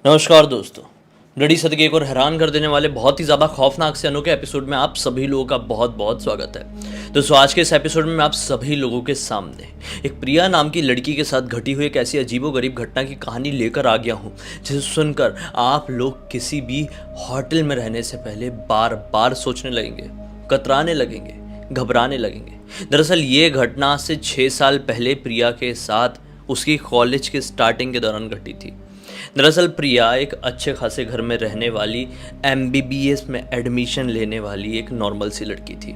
नमस्कार दोस्तों। नडी सदके एक और हैरान कर देने वाले बहुत ही ज़्यादा खौफनाक से अनोखे एपिसोड में आप सभी लोगों का बहुत बहुत स्वागत है। दोस्तों आज के इस एपिसोड में मैं आप सभी लोगों के सामने एक प्रिया नाम की लड़की के साथ घटी हुई एक ऐसी अजीबोगरीब घटना की कहानी लेकर आ गया हूँ जिसे सुनकर आप लोग किसी भी होटल में रहने से पहले बार बार सोचने लगेंगे, कतराने लगेंगे, घबराने लगेंगे। दरअसल ये घटना आज से 6 साल पहले प्रिया के साथ उसकी कॉलेज के स्टार्टिंग के दौरान घटी थी। दरअसल प्रिया एक अच्छे खासे घर में रहने वाली MBBS में एडमिशन लेने वाली एक नॉर्मल सी लड़की थी।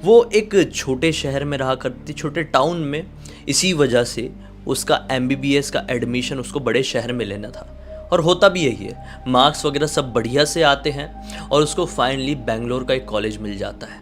वो एक छोटे शहर में रहा करती, छोटे टाउन में। इसी वजह से उसका MBBS का एडमिशन उसको बड़े शहर में लेना था और होता भी यही है। मार्क्स वगैरह सब बढ़िया से आते हैं और उसको फाइनली बेंगलोर का एक कॉलेज मिल जाता है।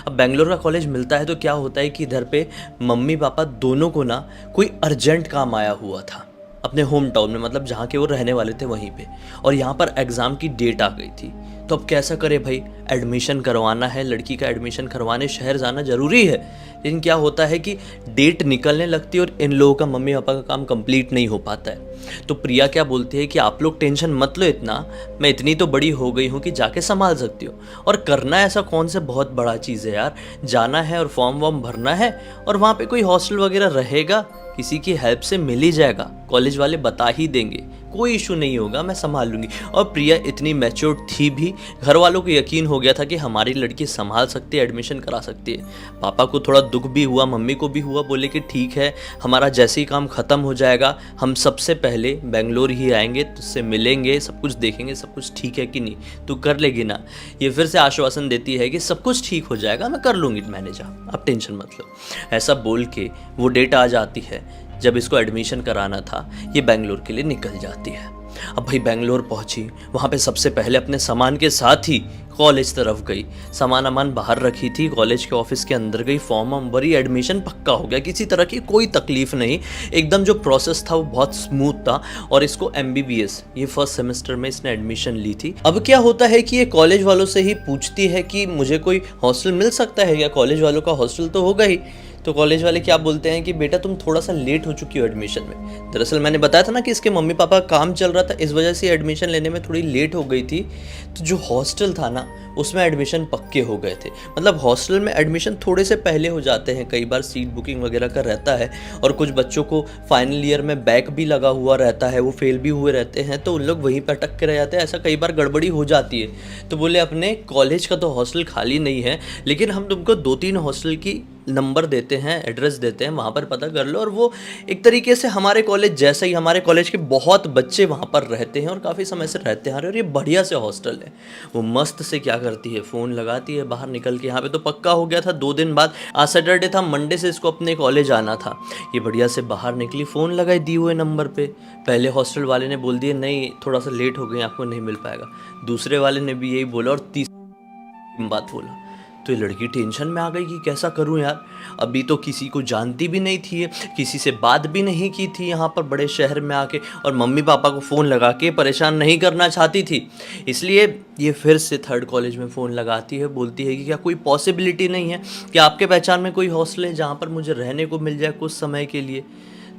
अब बेंगलोर का कॉलेज मिलता है तो क्या होता है कि इधर पे मम्मी पापा दोनों को ना कोई अर्जेंट काम आया हुआ था अपने होम टाउन में, मतलब जहाँ के वो रहने वाले थे वहीं पे, और यहाँ पर एग्ज़ाम की डेट आ गई थी। तो अब कैसा करे भाई, एडमिशन करवाना है, लड़की का एडमिशन करवाने शहर जाना ज़रूरी है। लेकिन क्या होता है कि डेट निकलने लगती है और इन लोगों का मम्मी पापा का काम कंप्लीट नहीं हो पाता है। तो प्रिया क्या बोलती है कि आप लोग टेंशन मत लो इतना, मैं इतनी तो बड़ी हो गई हूँ कि जाके संभाल सकती हो। और करना ऐसा कौन सा बहुत बड़ा चीज़ है यार, जाना है और फॉर्म वॉर्म भरना है और वहाँ पे कोई हॉस्टल वगैरह रहेगा, किसी की हेल्प से मिल ही जाएगा, कॉलेज वाले बता ही देंगे, कोई इशू नहीं होगा, मैं संभाल लूँगी। और प्रिया इतनी मैच्योर थी भी, घर वालों को यकीन हो गया था कि हमारी लड़की संभाल सकती है, एडमिशन करा सकती है। पापा को थोड़ा दुख भी हुआ, मम्मी को भी हुआ, बोले कि ठीक है, हमारा जैसे ही काम ख़त्म हो जाएगा हम सबसे पहले बेंगलोर ही आएंगे, तुझसे मिलेंगे, सब कुछ देखेंगे सब कुछ ठीक है कि नहीं, तू कर लेगी ना। ये फिर से आश्वासन देती है कि सब कुछ ठीक हो जाएगा, मैं कर लूँगी मैनेज, आप टेंशन मत लो। ऐसा बोल के वो डेट आ जाती है जब इसको एडमिशन कराना था। ये बेंगलोर के लिए निकल जाती है। अब भाई बेंगलोर पहुंची, वहाँ पे सबसे पहले अपने सामान के साथ ही कॉलेज तरफ गई। सामान अमान बाहर रखी थी, कॉलेज के ऑफिस के अंदर गई, फॉर्म वॉर्म भरी, एडमिशन पक्का हो गया, किसी तरह की कोई तकलीफ नहीं। एकदम जो प्रोसेस था वो बहुत स्मूथ था। और इसको MBBS ये फर्स्ट सेमेस्टर में इसने एडमिशन ली थी। अब क्या होता है कि ये कॉलेज वालों से ही पूछती है कि मुझे कोई हॉस्टल मिल सकता है क्या, कॉलेज वालों का हॉस्टल तो होगा ही। तो कॉलेज वाले क्या बोलते हैं कि बेटा तुम थोड़ा सा लेट हो चुकी हो एडमिशन में। दरअसल मैंने बताया था ना कि इसके मम्मी पापा का काम चल रहा था, इस वजह से एडमिशन लेने में थोड़ी लेट हो गई थी। तो जो हॉस्टल था ना उसमें एडमिशन पक्के हो गए थे। मतलब हॉस्टल में एडमिशन थोड़े से पहले हो जाते हैं, कई बार सीट बुकिंग वगैरह का रहता है। और कुछ बच्चों को फाइनल ईयर में बैक भी लगा हुआ रहता है, वो फेल भी हुए रहते हैं, तो उन लोग वहीं पर अटक के रह जाते हैं। ऐसा कई बार गड़बड़ी हो जाती है। तो बोले अपने कॉलेज का तो हॉस्टल खाली नहीं है, लेकिन हम तुमको 2-3 हॉस्टल की नंबर देते हैं, एड्रेस देते हैं, वहाँ पर पता कर लो। और वो एक तरीके से हमारे कॉलेज जैसा ही, हमारे कॉलेज के बहुत बच्चे वहाँ पर रहते हैं और काफ़ी समय से रहते हैं और ये बढ़िया से हॉस्टल है। वो मस्त से क्या करती है, फ़ोन लगाती है बाहर निकल के। यहाँ पे तो पक्का हो गया था 2 दिन बाद, आज सैटरडे था, मंडे से इसको अपने कॉलेज आना था। ये बढ़िया से बाहर निकली, फ़ोन लगाई दी हुए नंबर पर। पहले हॉस्टल वाले ने बोल दिया नहीं थोड़ा सा लेट हो गए, आपको नहीं मिल पाएगा। दूसरे वाले ने भी यही बोला और तीसरी बात बोला। तो ये लड़की टेंशन में आ गई कि कैसा करूं यार, अभी तो किसी को जानती भी नहीं थी, किसी से बात भी नहीं की थी यहाँ पर बड़े शहर में आके, और मम्मी पापा को फ़ोन लगा के परेशान नहीं करना चाहती थी। इसलिए ये फिर से थर्ड कॉलेज में फ़ोन लगाती है, बोलती है कि क्या कोई पॉसिबिलिटी नहीं है कि आपके पहचान में कोई हॉस्टल है जहाँ पर मुझे रहने को मिल जाए कुछ समय के लिए।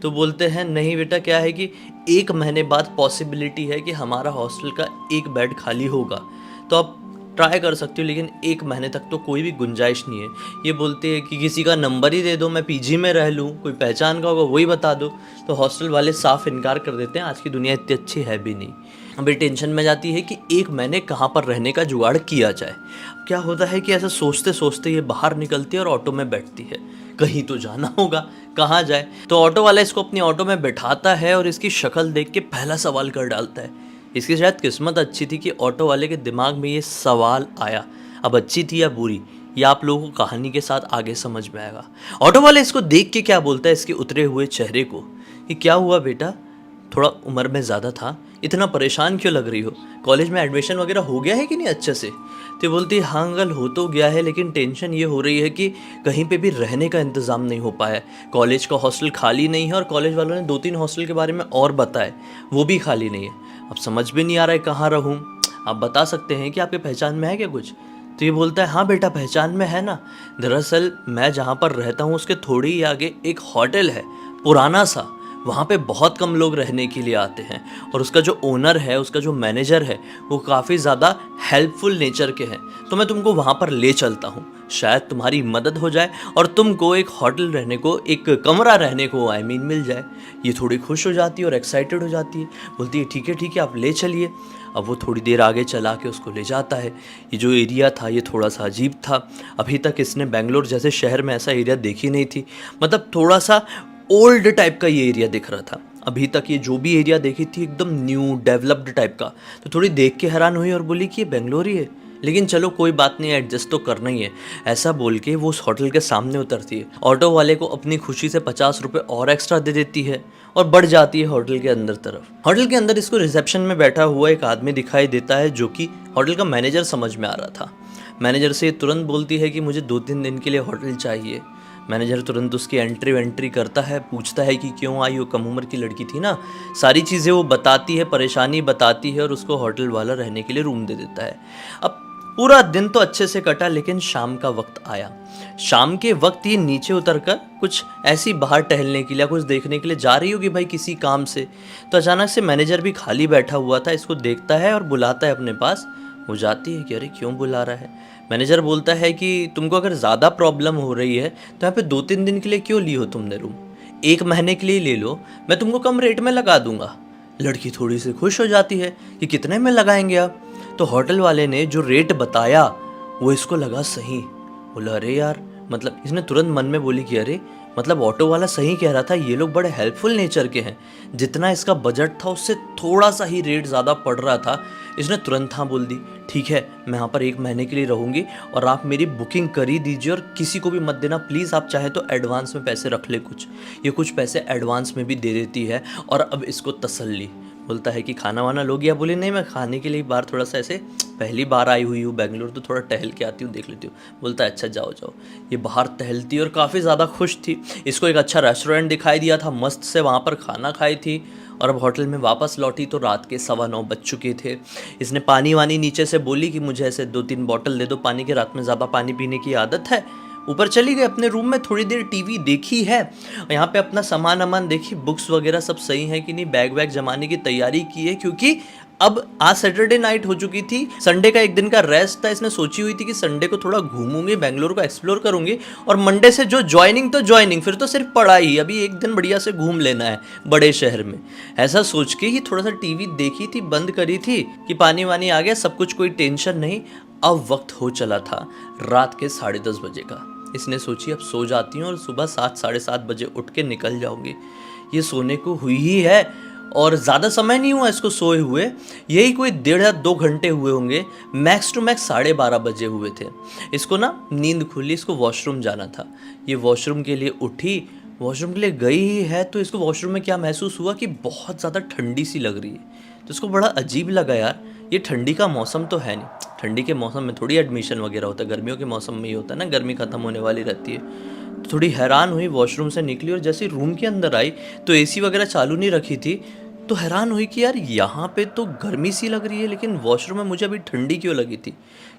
तो बोलते हैं नहीं बेटा, क्या है कि 1 महीने बाद पॉसिबिलिटी है कि हमारा हॉस्टल का 1 बेड खाली होगा, तो आप ट्राई कर सकती हो, लेकिन 1 महीने तक तो कोई भी गुंजाइश नहीं है। ये बोलते हैं कि किसी का नंबर ही दे दो, मैं PG में रह लूँ, कोई पहचान का होगा वही बता दो। तो हॉस्टल वाले साफ इनकार कर देते हैं, आज की दुनिया इतनी अच्छी है भी नहीं। अभी टेंशन में जाती है कि 1 महीने कहाँ पर रहने का जुगाड़ किया जाए। क्या होता है कि ऐसा सोचते सोचते ये बाहर निकलती है और ऑटो में बैठती है, कहीं तो जाना होगा, कहाँ जाए। तो ऑटो वाला इसको अपनी ऑटो में बैठाता है और इसकी शक्ल देख के पहला सवाल कर डालता है। इसकी शायद किस्मत अच्छी थी कि ऑटो वाले के दिमाग में ये सवाल आया। अब अच्छी थी या बुरी, ये आप लोगों को कहानी के साथ आगे समझ में आएगा। ऑटो वाले इसको देख के क्या बोलता है इसके उतरे हुए चेहरे को कि क्या हुआ बेटा, थोड़ा उम्र में ज़्यादा था, इतना परेशान क्यों लग रही हो, कॉलेज में एडमिशन वगैरह हो गया है कि नहीं अच्छे से। तो बोलती है हाँ अंकल हो तो गया है, लेकिन टेंशन ये हो रही है कि कहीं पे भी रहने का इंतज़ाम नहीं हो पाया, कॉलेज का हॉस्टल खाली नहीं है और कॉलेज वालों ने 2-3 हॉस्टल के बारे में और बताए, वो भी खाली नहीं है। अब समझ भी नहीं आ रहा है कहाँ रहूँ, आप बता सकते हैं कि आपके पहचान में है क्या कुछ। तो ये बोलता है हाँ बेटा पहचान में है ना, दरअसल मैं जहाँ पर रहता हूँ उसके थोड़ी ही आगे एक होटल है, पुराना सा, वहाँ पे बहुत कम लोग रहने के लिए आते हैं और उसका जो ओनर है, उसका जो मैनेजर है, वो काफ़ी ज़्यादा हेल्पफुल नेचर के हैं। तो मैं तुमको वहाँ पर ले चलता हूँ, शायद तुम्हारी मदद हो जाए और तुमको एक होटल रहने को, एक कमरा रहने को मिल जाए। ये थोड़ी खुश हो जाती है और एक्साइटेड हो जाती है, बोलती है ठीक है आप ले चलिए। अब वो थोड़ी देर आगे चला के उसको ले जाता है। ये जो एरिया था ये थोड़ा सा अजीब था, अभी तक इसने बेंगलोर जैसे शहर में ऐसा एरिया देखी नहीं थी। मतलब थोड़ा सा ओल्ड टाइप का ये एरिया दिख रहा था। अभी तक ये जो भी एरिया देखी थी एकदम न्यू डेवलप्ड टाइप का। तो थोड़ी देख के हैरान हुई और बोली कि ये बेंगलोर ही है, लेकिन चलो कोई बात नहीं, एडजस्ट तो करना ही है। ऐसा बोल के वो उस होटल के सामने उतरती है, ऑटो वाले को अपनी खुशी से 50 रुपये और एक्स्ट्रा दे देती है और बढ़ जाती है होटल के अंदर तरफ। होटल के अंदर इसको रिसेप्शन में बैठा हुआ एक आदमी दिखाई देता है, जो कि होटल का मैनेजर समझ में आ रहा था। मैनेजर से तुरंत बोलती है कि मुझे 2-3 दिन के लिए होटल चाहिए। मैनेजर तुरंत उसकी एंट्री करता है, पूछता है कि क्यों आई, वो कम उम्र की लड़की थी ना, सारी चीज़ें वो बताती है, परेशानी बताती है और उसको होटल वाला रहने के लिए रूम दे देता है। अब पूरा दिन तो अच्छे से कटा, लेकिन शाम का वक्त आया। शाम के वक्त ये नीचे उतरकर कुछ ऐसी बाहर टहलने के लिए, कुछ देखने के लिए जा रही होगी भाई किसी काम से। तो अचानक से मैनेजर भी खाली बैठा हुआ था, इसको देखता है और बुलाता है अपने पास। वो जाती है कि अरे क्यों बुला रहा है। मैनेजर बोलता है कि तुमको अगर ज़्यादा प्रॉब्लम हो रही है तो यहाँ पे 2-3 दिन के लिए क्यों ली हो तुमने रूम, 1 महीने के लिए ले लो, मैं तुमको कम रेट में लगा दूंगा। लड़की थोड़ी सी खुश हो जाती है कि कितने में लगाएंगे आप। तो होटल वाले ने जो रेट बताया वो इसको लगा सही। बोला अरे यार, मतलब इसने तुरंत मन में बोली कि अरे मतलब ऑटो वाला सही कह रहा था, ये लोग बड़े हेल्पफुल नेचर के हैं। जितना इसका बजट था उससे थोड़ा सा ही रेट ज़्यादा पड़ रहा था। इसने तुरंत हाँ बोल दी, ठीक है मैं यहाँ पर 1 महीने के लिए रहूँगी और आप मेरी बुकिंग कर ही दीजिए और किसी को भी मत देना प्लीज़, आप चाहे तो एडवांस में पैसे रख ले कुछ। ये कुछ पैसे एडवांस में भी दे देती है और अब इसको तसल्ली। बोलता है कि खाना वाना लो गया। बोले नहीं, मैं खाने के लिए बाहर थोड़ा सा ऐसे पहली बार आई हुई हूँ बेंगलोर, तो थोड़ा टहल के आती हूँ, देख लेती हूँ। बोलता है अच्छा जाओ जाओ। ये बाहर टहलती और काफ़ी ज़्यादा खुश थी। इसको एक अच्छा रेस्टोरेंट दिखाई दिया था, मस्त से वहाँ पर खाना खाई थी और अब होटल में वापस लौटी तो रात के 9:15 बज चुके थे। इसने पानी वानी नीचे से बोली कि मुझे ऐसे 2-3 बॉटल दे दो पानी के, रात में ज़्यादा पानी पीने की आदत है। ऊपर चली गई अपने रूम में, थोड़ी देर टीवी देखी है, यहाँ पे अपना सामान अमान देखी, बुक्स वगैरह सब सही है कि नहीं, बैग वैग जमाने की तैयारी की है, क्योंकि अब आज सैटरडे नाइट हो चुकी थी, संडे का एक दिन का रेस्ट था। इसने सोची हुई थी कि संडे को थोड़ा घूमूंगी, बेंगलोर को एक्सप्लोर करूंगी और मंडे से जो ज्वाइनिंग तो ज्वाइनिंग, फिर तो सिर्फ पढ़ाई, अभी एक दिन बढ़िया से घूम लेना है बड़े शहर में। ऐसा सोच के ही थोड़ा सा टीवी देखी थी, बंद करी थी कि पानी वानी आ गया, सब कुछ, कोई टेंशन नहीं। अब वक्त हो चला था रात के 10:30 बजे का। इसने सोची अब सो जाती हूँ और सुबह 7-7:30 बजे उठ के निकल जाऊंगी। ये सोने को हुई ही है और ज़्यादा समय नहीं हुआ इसको सोए हुए, यही कोई 1.5 या 2 घंटे हुए होंगे, मैक्स टू मैक्स 12:30 बजे हुए थे। इसको ना नींद खुली, इसको वॉशरूम जाना था। ये वॉशरूम के लिए उठी, वॉशरूम के लिए गई ही है तो इसको वॉशरूम में क्या महसूस हुआ कि बहुत ज़्यादा ठंडी सी लग रही है। तो इसको बड़ा अजीब लगा, यार ये ठंडी का मौसम तो है नहीं, ठंडी के मौसम में थोड़ी एडमिशन वगैरह होता है, गर्मियों के मौसम में ही होता है ना, गर्मी ख़त्म होने वाली रहती है। तो थोड़ी हैरान हुई, वॉशरूम से निकली और जैसे रूम के अंदर आई तो एसी वगैरह चालू नहीं रखी थी, तो हैरान हुई कि यार यहाँ पे तो गर्मी सी लग रही है लेकिन वॉशरूम में मुझे अभी ठंडी क्यों लगी थी।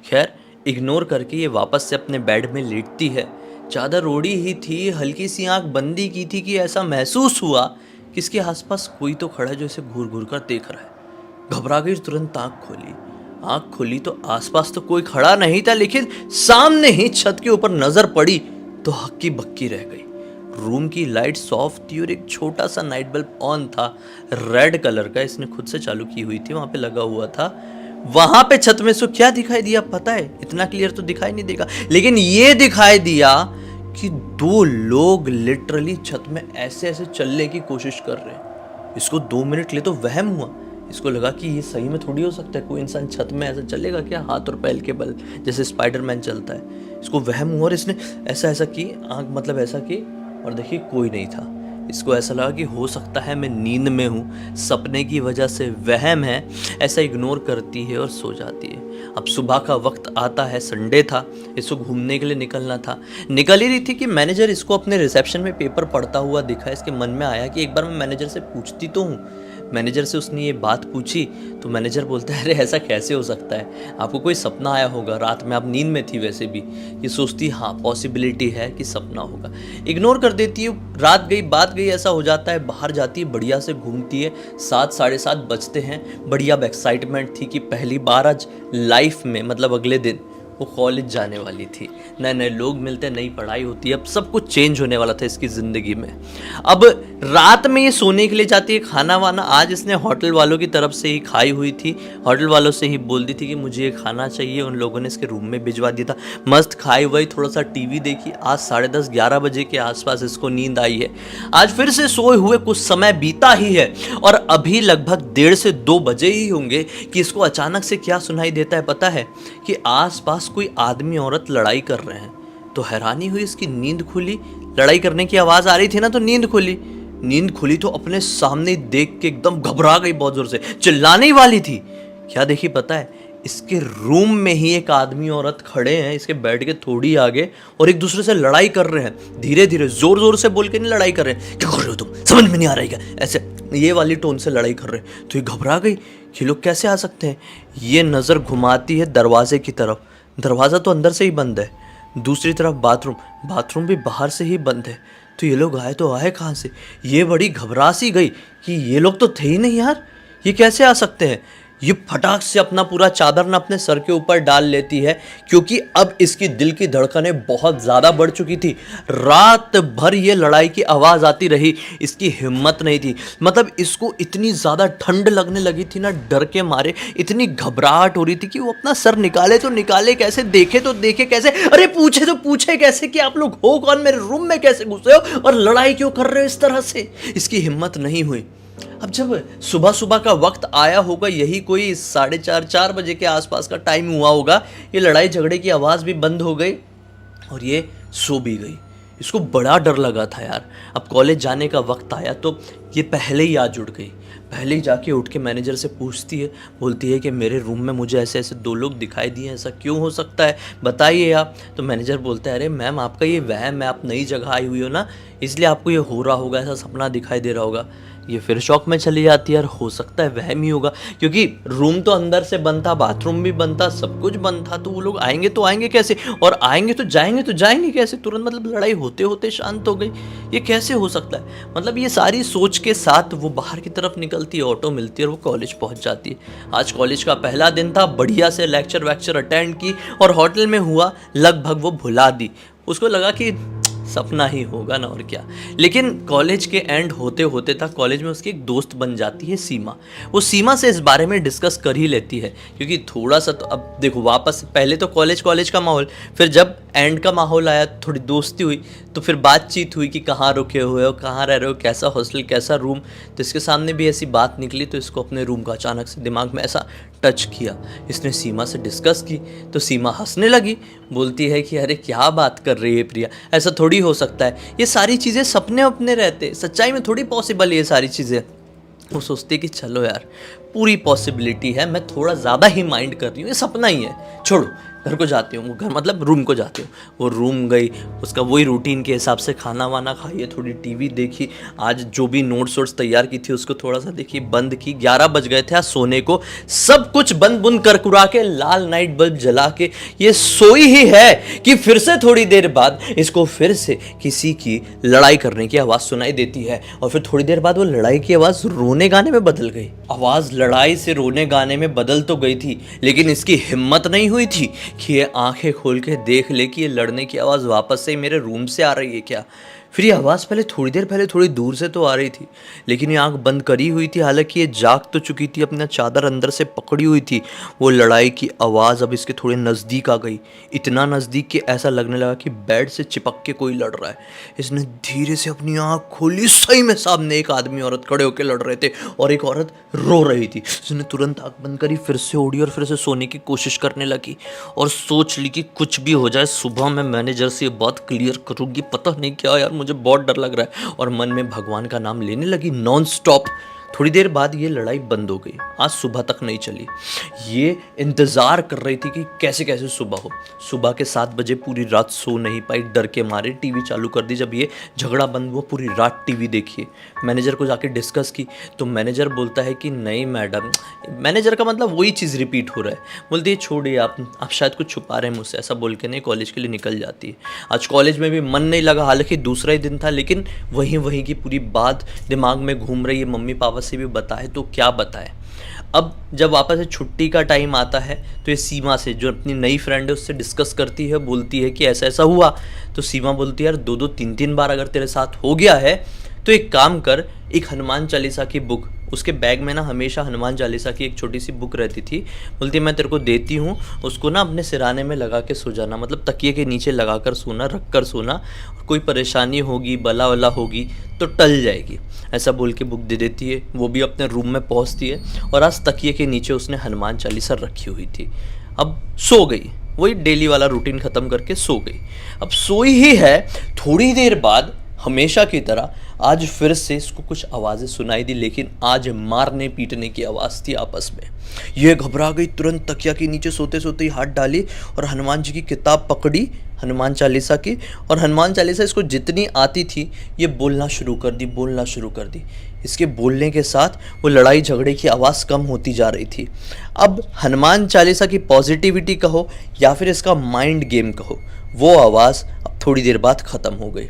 खैर इग्नोर करके ये वापस से अपने बेड में लेटती है। चादर ओढ़ी ही थी, हल्की सी आंख बंदी की थी कि ऐसा महसूस हुआ कि इसके आसपास कोई तो खड़ा है जो इसे घूर घूर कर देख रहा है। घबरा गई, तुरंत आंख खोली तो आसपास तो कोई खड़ा नहीं था, लेकिन सामने ही छत के ऊपर नजर पड़ी तो हक्की बक्की रह गई। रूम की लाइट ऑफ थी और एक छोटा सा नाइट बल्ब ऑन था, रेड कलर का, इसने खुद से चालू की हुई थी, वहां पे लगा हुआ था। वहां पे छत में इसको क्या दिखाई दिया पता है? इतना क्लियर तो दिखाई नहीं देगा, लेकिन ये दिखाई दिया कि 2 लोग लिटरली छत में ऐसे ऐसे चलने की कोशिश कर रहे हैं। इसको 2 मिनट ले तो वहम हुआ, इसको लगा कि ये सही में थोड़ी हो सकता है, कोई इंसान छत में ऐसा चलेगा क्या, हाथ और पैर के बल जैसे स्पाइडरमैन चलता है। इसको वहम हुआ और इसने ऐसा ऐसा की, आंख मतलब ऐसा की और देखिए कोई नहीं था। इसको ऐसा लगा कि हो सकता है मैं नींद में हूँ, सपने की वजह से वहम है, ऐसा इग्नोर करती है और सो जाती है। अब सुबह का वक्त आता है, संडे था, इसको घूमने के लिए निकलना था। निकल ही रही थी कि मैनेजर इसको अपने रिसेप्शन में पेपर पढ़ता हुआ दिखा। इसके मन में आया कि एक बार मैं मैनेजर से पूछती तो हूँ, मैनेजर से उसने ये बात पूछी तो मैनेजर बोलता है, अरे ऐसा कैसे हो सकता है, आपको कोई सपना आया होगा, रात में आप नींद में थी वैसे भी। ये सोचती हाँ पॉसिबिलिटी है कि सपना होगा, इग्नोर कर देती है। रात गई बात गई, ऐसा हो जाता है, बाहर जाती है, बढ़िया से घूमती है। 7 साढ़े 7 बजते हैं। बढ़िया एक्साइटमेंट थी कि पहली बार आज लाइफ में, मतलब अगले दिन वो कॉलेज जाने वाली थी। नए नए लोग मिलते, नई पढ़ाई होती है, अब सब कुछ चेंज होने वाला था इसकी ज़िंदगी में। अब रात में ये सोने के लिए जाती है। खाना वाना आज इसने होटल वालों की तरफ से ही खाई हुई थी, होटल वालों से ही बोल दी थी कि मुझे ये खाना चाहिए। उन लोगों ने इसके रूम में भिजवा दिया था। मस्त खाई हुई, थोड़ा सा टीवी देखी। आज 10:30 11 बजे के आसपास इसको नींद आई है। आज फिर से सोए हुए कुछ समय बीता ही है और अभी लगभग 1:30 से 2 बजे ही होंगे कि इसको अचानक से क्या सुनाई देता है पता है, कि आसपास कोई आदमी औरत लड़ाई कर रहे हैं। तो हैरानी हुई, इसकी नींद खुली, लड़ाई करने की आवाज आ रही थी ना, तो नींद खुली तो अपने सामने देख के एकदम घबरा गई, बहुत जोर से चिल्लाने ही वाली थी। क्या देखी पता है, इसके रूम में ही एक आदमी औरत खड़े हैं इसके बेड के थोड़ी आगे और एक दूसरे से लड़ाई कर रहे हैं। धीरे धीरे जोर जोर से बोल के नहीं लड़ाई कर रहे हैं, क्या कर रहे हो तुम, समझ में नहीं आ रहा है क्या, ऐसे ये वाली टोन से लड़ाई कर रहे हैं। तो ये घबरा गई कि लोग कैसे आ सकते हैं। ये नज़र घुमाती है दरवाजे की तरफ, दरवाज़ा तो अंदर से ही बंद है। दूसरी तरफ बाथरूम भी बाहर से ही बंद है। तो ये लोग आए तो आए कहाँ से। ये बड़ी घबरा सी गई कि ये लोग तो थे ही नहीं यार, ये कैसे आ सकते हैं। ये फटाक से अपना पूरा चादर न अपने सर के ऊपर डाल लेती है, क्योंकि अब इसकी दिल की धड़कनें बहुत ज़्यादा बढ़ चुकी थी। रात भर ये लड़ाई की आवाज़ आती रही, इसकी हिम्मत नहीं थी। मतलब इसको इतनी ज़्यादा ठंड लगने लगी थी ना, डर के मारे इतनी घबराहट हो रही थी कि वो अपना सर निकाले तो निकाले कैसे, देखे तो देखे कैसे, अरे पूछे तो पूछे कैसे कि आप लोग हो कौन, मेरे रूम में कैसे घुसे हो और लड़ाई क्यों कर रहे हो इस तरह से। इसकी हिम्मत नहीं हुई। अब जब सुबह सुबह का वक्त आया होगा, यही कोई 4:30 बजे के आसपास का टाइम हुआ होगा, ये लड़ाई झगड़े की आवाज़ भी बंद हो गई और ये सो भी गई। इसको बड़ा डर लगा था यार। अब कॉलेज जाने का वक्त आया तो ये पहले ही आ जुड़ गई। पहले ही जाके उठ के मैनेजर से पूछती है, बोलती है कि मेरे रूम में मुझे ऐसे ऐसे 2 लोग दिखाई दिए, ऐसा क्यों हो सकता है, बताइए आप। तो मैनेजर बोलता है, अरे मैम आपका ये वहम है, आप नई जगह आई हुई हो ना, इसलिए आपको ये हो रहा होगा, ऐसा सपना दिखाई दे रहा होगा। ये फिर शौक में चली जाती है, यार हो सकता है वहम ही होगा, क्योंकि रूम तो अंदर से बंद था, बाथरूम भी बंद था, सब कुछ बंद था, तो वो लोग आएंगे तो आएंगे कैसे, और आएंगे तो जाएंगे कैसे। तुरंत मतलब लड़ाई होते होते शांत हो गई, ये कैसे हो सकता है। मतलब ये सारी सोच के साथ वो बाहर की तरफ निकलती है, ऑटो मिलती है और वो कॉलेज पहुंच जाती है। आज कॉलेज का पहला दिन था, बढ़िया से लेक्चर वैक्चर अटेंड की और होटल में हुआ लगभग वो भुला दी। उसको लगा कि सपना ही होगा ना, और क्या। लेकिन कॉलेज के एंड होते होते तक कॉलेज में उसकी एक दोस्त बन जाती है सीमा। वो सीमा से इस बारे में डिस्कस कर ही लेती है, क्योंकि थोड़ा सा तो अब देखो, वापस पहले तो कॉलेज का माहौल, फिर जब एंड का माहौल आया, थोड़ी दोस्ती हुई, तो फिर बातचीत हुई कि कहाँ रुके हुए हो, कहाँ रह रहे हो, कैसा हॉस्टल, कैसा रूम। तो इसके सामने भी ऐसी बात निकली, तो इसको अपने रूम का अचानक से दिमाग में ऐसा टच किया। इसने सीमा से डिस्कस की तो सीमा हंसने लगी, बोलती है कि अरे क्या बात कर रही है प्रिया, ऐसा थोड़ी हो सकता है, ये सारी चीज़ें सपने अपने रहते, सच्चाई में थोड़ी पॉसिबल है ये सारी चीज़ें। वो सोचती है कि चलो यार पूरी पॉसिबिलिटी है, मैं थोड़ा ज़्यादा ही माइंड कर रही हूँ, ये सपना ही है, छोड़ो घर को जाती हूँ। वो घर मतलब रूम को जाती हूँ। वो रूम गई, उसका वही रूटीन के हिसाब से खाना वाना खाई, थोड़ी टीवी देखी, आज जो भी नोट्स वोट्स तैयार की थी उसको थोड़ा सा देखी, बंद की। 11 बज गए थे आज सोने को, सब कुछ बंद बुंद करकुरा के लाल नाइट बल्ब जला के ये सोई ही है कि फिर से थोड़ी देर बाद इसको फिर से किसी की लड़ाई करने की आवाज़ सुनाई देती है। और फिर थोड़ी देर बाद वो लड़ाई की आवाज़ रोने गाने में बदल गई। आवाज़ लड़ाई से रोने गाने में बदल तो गई थी, लेकिन इसकी हिम्मत नहीं हुई थी कि ये आंखें खोल के देख ले कि ये लड़ने की आवाज़ वापस से मेरे रूम से आ रही है क्या। फिर ये आवाज़ थोड़ी देर पहले थोड़ी दूर से तो आ रही थी, लेकिन ये आंख बंद करी हुई थी। हालांकि ये जाग तो चुकी थी, अपना चादर अंदर से पकड़ी हुई थी। वो लड़ाई की आवाज़ अब इसके थोड़े नज़दीक आ गई, इतना नज़दीक कि ऐसा लगने लगा कि बेड से चिपक के कोई लड़ रहा है। इसने धीरे से अपनी आंख खोली, सही में सामने एक आदमी औरत खड़े होकर लड़ रहे थे और एक औरत रो रही थी। इसने तुरंत आंख बंद करी, फिर से उड़ी और फिर से सोने की कोशिश करने लगी और सोच ली कि कुछ भी हो जाए सुबह मैं मैनेजर से ये बात क्लियर करूँगी। पता नहीं क्या यार, मुझे बहुत डर लग रहा है। और मन में भगवान का नाम लेने लगी नॉन स्टॉप। थोड़ी देर बाद ये लड़ाई बंद हो गई। आज सुबह तक नहीं चली। ये इंतज़ार कर रही थी कि कैसे कैसे सुबह हो। सुबह के 7 बजे पूरी रात सो नहीं पाई, डर के मारे टीवी चालू कर दी। जब ये झगड़ा बंद हुआ पूरी रात टीवी देखी। मैनेजर को जाके डिस्कस की तो मैनेजर बोलता है कि नहीं मैडम, मैनेजर का मतलब वही चीज़ रिपीट हो रहा है। बोलती है छोड़िए आप शायद कुछ छुपा रहे हैं मुझसे, ऐसा बोल के नहीं कॉलेज के लिए निकल जाती है। आज कॉलेज में भी मन नहीं लगा, हालांकि दूसरा ही दिन था, लेकिन वहीं की पूरी बात दिमाग में घूम रही है। मम्मी पापा से भी बताए तो क्या बताए। अब जब वापस से छुट्टी का टाइम आता है तो ये सीमा से, जो अपनी नई फ्रेंड है, उससे डिस्कस करती है, बोलती है कि ऐसा ऐसा हुआ। तो सीमा बोलती है यार 2-2 3-3 बार अगर तेरे साथ हो गया है तो एक काम कर, एक हनुमान चालीसा की बुक, उसके बैग में ना हमेशा हनुमान चालीसा की एक छोटी सी बुक रहती थी। बोलती है मैं तेरे को देती हूँ, उसको ना अपने सिराने में लगा के सो जाना, मतलब तकिए के नीचे लगा कर सोना, रख कर सोना। कोई परेशानी होगी, बला वला होगी तो टल जाएगी। ऐसा बोल के बुक दे देती है। वो भी अपने रूम में पहुँचती है और आज तकिए के नीचे उसने हनुमान चालीसा रखी हुई थी। अब सो गई, वही डेली वाला रूटीन ख़त्म करके सो गई। अब सोई ही है, थोड़ी देर बाद हमेशा की तरह आज फिर से इसको कुछ आवाज़ें सुनाई दी, लेकिन आज मारने पीटने की आवाज़ थी आपस में। ये घबरा गई, तुरंत तकिया के नीचे सोते सोते ही हाथ डाली और हनुमान जी की किताब पकड़ी, हनुमान चालीसा की, और हनुमान चालीसा इसको जितनी आती थी ये बोलना शुरू कर दी। इसके बोलने के साथ वो लड़ाई झगड़े की आवाज़ कम होती जा रही थी। अब हनुमान चालीसा की पॉजिटिविटी कहो या फिर इसका माइंड गेम कहो, वो आवाज़ अब थोड़ी देर बाद ख़त्म हो गई।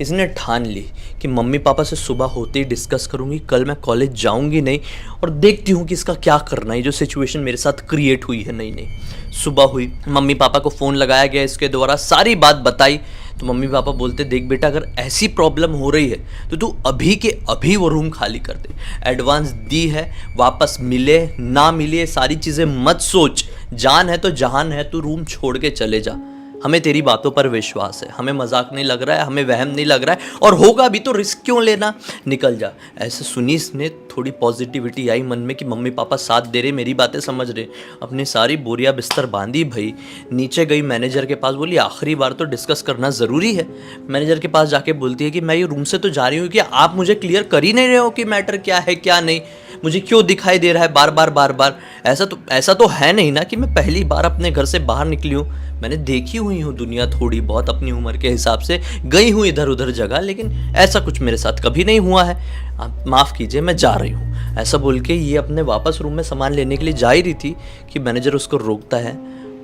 इसने ठान ली कि मम्मी पापा से सुबह होते ही डिस्कस करूँगी, कल मैं कॉलेज जाऊँगी नहीं और देखती हूँ कि इसका क्या करना है। जो सिचुएशन मेरे साथ क्रिएट हुई है नई सुबह हुई, मम्मी पापा को फ़ोन लगाया गया, इसके द्वारा सारी बात बताई। तो मम्मी पापा बोलते देख बेटा, अगर ऐसी प्रॉब्लम हो रही है तो तू अभी के अभी वो रूम खाली कर दे। एडवांस दी है, वापस मिले ना मिले सारी चीज़ें मत सोच, जान है तो जहान है, तू रूम छोड़ के चले जा। हमें तेरी बातों पर विश्वास है, हमें मजाक नहीं लग रहा है, हमें वहम नहीं लग रहा है, और होगा भी तो रिस्क क्यों लेना, निकल जा। ऐसे सुनी इसने, थोड़ी पॉजिटिविटी आई मन में कि मम्मी पापा साथ दे रहे, मेरी बातें समझ रहे। अपनी सारी बोरियां बिस्तर बांधी भाई, नीचे गई मैनेजर के पास, बोली आखिरी बार तो डिस्कस करना ज़रूरी है। मैनेजर के पास जाके बोलती है कि मैं ये रूम से तो जा रही हूँ कि आप मुझे क्लियर कर ही नहीं रहे हो कि मैटर क्या है क्या नहीं, मुझे क्यों दिखाई दे रहा है बार बार। ऐसा तो है नहीं ना कि मैं पहली बार अपने घर से बाहर निकली हूँ। मैंने देखी हुई हूँ दुनिया थोड़ी बहुत अपनी उम्र के हिसाब से, गई हूँ इधर उधर जगह, लेकिन ऐसा कुछ मेरे साथ कभी नहीं हुआ है, आप माफ़ कीजिए मैं जा रही हूँ। ऐसा बोल के ये अपने वापस रूम में सामान लेने के लिए जा ही रही थी कि मैनेजर उसको रोकता है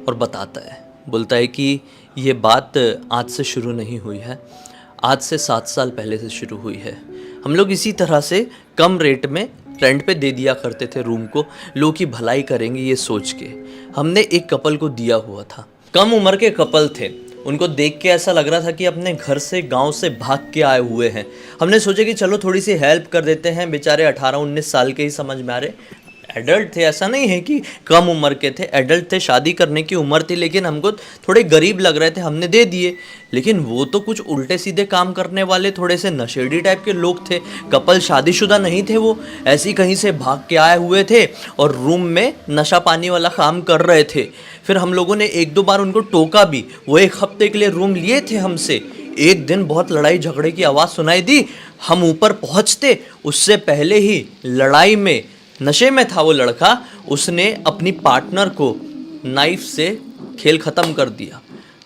और बताता है, बोलता है कि ये बात आज से शुरू नहीं हुई है, आज से 7 साल पहले से शुरू हुई है। हम लोग इसी तरह से कम रेट में रेंट पे दे दिया करते थे रूम को, लोग की भलाई करेंगे ये सोच के। हमने एक कपल को दिया हुआ था, कम उम्र के कपल थे, उनको देख के ऐसा लग रहा था कि अपने घर से गांव से भाग के आए हुए हैं। हमने सोचा कि चलो थोड़ी सी हेल्प कर देते हैं, बेचारे 18-19 साल के ही समझ में आ रहे, एडल्ट थे, ऐसा नहीं है कि कम उम्र के थे, एडल्ट थे, शादी करने की उम्र थी, लेकिन हमको थोड़े गरीब लग रहे थे, हमने दे दिए। लेकिन वो तो कुछ उल्टे सीधे काम करने वाले, थोड़े से नशेड़ी टाइप के लोग थे। कपल शादीशुदा नहीं थे, वो ऐसे ही कहीं से भाग के आए हुए थे और रूम में नशा पानी वाला काम कर रहे थे। फिर हम लोगों ने 1-2 बार उनको टोका भी, वो 1 हफ्ते के लिए रूम लिए थे हमसे। एक दिन बहुत लड़ाई झगड़े की आवाज़ सुनाई दी, हम ऊपर पहुँचते उससे पहले ही लड़ाई में, नशे में था वो लड़का, उसने अपनी पार्टनर को नाइफ से खेल ख़त्म कर दिया।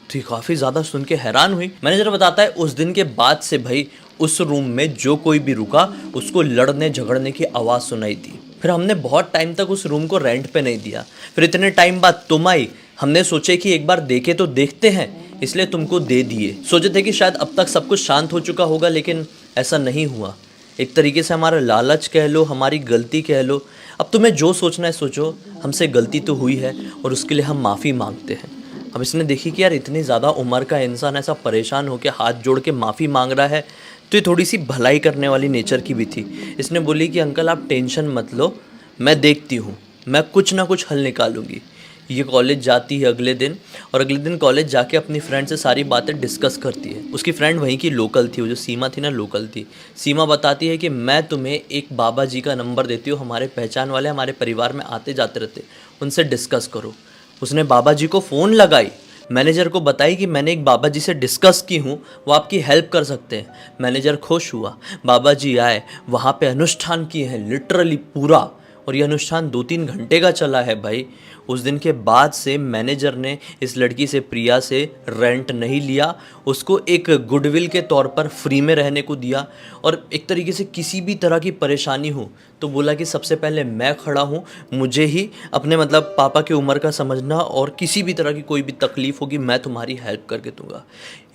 तो काफ़ी ज़्यादा सुन के हैरान हुई। मैनेजर बताता है उस दिन के बाद से भाई उस रूम में जो कोई भी रुका उसको लड़ने झगड़ने की आवाज़ सुनाई दी। फिर हमने बहुत टाइम तक उस रूम को रेंट पे नहीं दिया। फिर इतने टाइम बाद तुम आई, हमने सोचे कि एक बार देखे तो देखते हैं, इसलिए तुमको दे दिए। सोचे थे कि शायद अब तक सब कुछ शांत हो चुका होगा, लेकिन ऐसा नहीं हुआ। एक तरीके से हमारा लालच कह लो, हमारी गलती कह लो। अब तुम्हें जो सोचना है सोचो, हमसे गलती तो हुई है और उसके लिए हम माफ़ी मांगते हैं। अब इसने देखी कि यार इतनी ज़्यादा उम्र का इंसान ऐसा परेशान होकर हाथ जोड़ के माफ़ी मांग रहा है, तो ये थोड़ी सी भलाई करने वाली नेचर की भी थी। इसने बोली कि अंकल आप टेंशन मत लो, मैं देखती हूँ, मैं कुछ ना कुछ हल निकालूंगी। ये कॉलेज जाती है अगले दिन, और अगले दिन कॉलेज जाके अपनी फ्रेंड से सारी बातें डिस्कस करती है। उसकी फ्रेंड वहीं की लोकल थी, वो जो सीमा थी ना, लोकल थी। सीमा बताती है कि मैं तुम्हें एक बाबा जी का नंबर देती हूँ, हमारे पहचान वाले, हमारे परिवार में आते जाते रहते, उनसे डिस्कस करो। उसने बाबा जी को फ़ोन लगाई, मैनेजर को बताई कि मैंने एक बाबा जी से डिस्कस की हूँ, वो आपकी हेल्प कर सकते हैं। मैनेजर खुश हुआ, बाबा जी आए, वहाँ पे अनुष्ठान किए हैं लिटरली पूरा, और ये अनुष्ठान 2-3 घंटे का चला है भाई। उस दिन के बाद से मैनेजर ने इस लड़की से, प्रिया से, रेंट नहीं लिया, उसको एक गुडविल के तौर पर फ्री में रहने को दिया। और एक तरीके से किसी भी तरह की परेशानी हो तो बोला कि सबसे पहले मैं खड़ा हूँ, मुझे ही अपने मतलब पापा की उम्र का समझना, और किसी भी तरह की कोई भी तकलीफ़ होगी मैं तुम्हारी हेल्प करके दूंगा।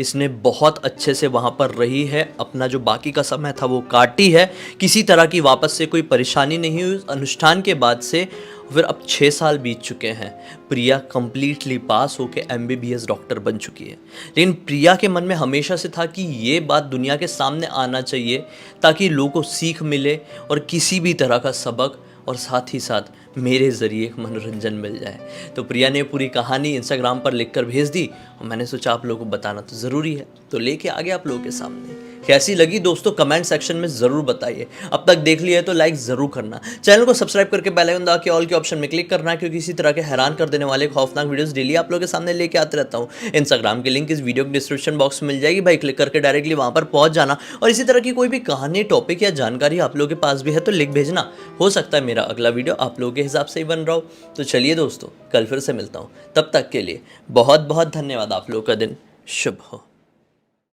इसने बहुत अच्छे से वहाँ पर रही है, अपना जो बाकी का समय था वो काटी है, किसी तरह की वापस से कोई परेशानी नहीं हुई उस अनुष्ठान के बाद से। फिर अब 6 साल बीत चुके हैं, प्रिया कंप्लीटली पास होके MBBS डॉक्टर बन चुकी है। लेकिन प्रिया के मन में हमेशा से था कि ये बात दुनिया के सामने आना चाहिए ताकि लोगों को सीख मिले और किसी भी तरह का सबक, और साथ ही साथ मेरे ज़रिए एक मनोरंजन मिल जाए। तो प्रिया ने पूरी कहानी इंस्टाग्राम पर लिखकर भेज दी और मैंने सोचा आप लोगों को बताना तो ज़रूरी है, तो लेके आ गया आप लोगों के सामने। कैसी लगी दोस्तों कमेंट सेक्शन में ज़रूर बताइए। अब तक देख लिया है तो लाइक ज़रूर करना, चैनल को सब्सक्राइब करके बेल आइकन दबा के ऑल के ऑप्शन में क्लिक करना, क्योंकि इसी तरह के हैरान कर देने वाले खौफनाक वीडियोस डेली आप लोगों के सामने लेके आते रहता हूँ। इंस्टाग्राम की लिंक इस वीडियो के डिस्क्रिप्शन बॉक्स में मिल जाएगी भाई, क्लिक करके डायरेक्टली वहाँ पर पहुँच जाना। और इसी तरह की कोई भी कहानी, टॉपिक या जानकारी आप लोगों के पास भी है तो लिख भेजना, हो सकता है मेरा अगला वीडियो आप लोगों के हिसाब से ही बन रहा हो। तो चलिए दोस्तों, कल फिर से मिलता हूँ, तब तक के लिए बहुत बहुत धन्यवाद। आप लोगों का दिन शुभ हो।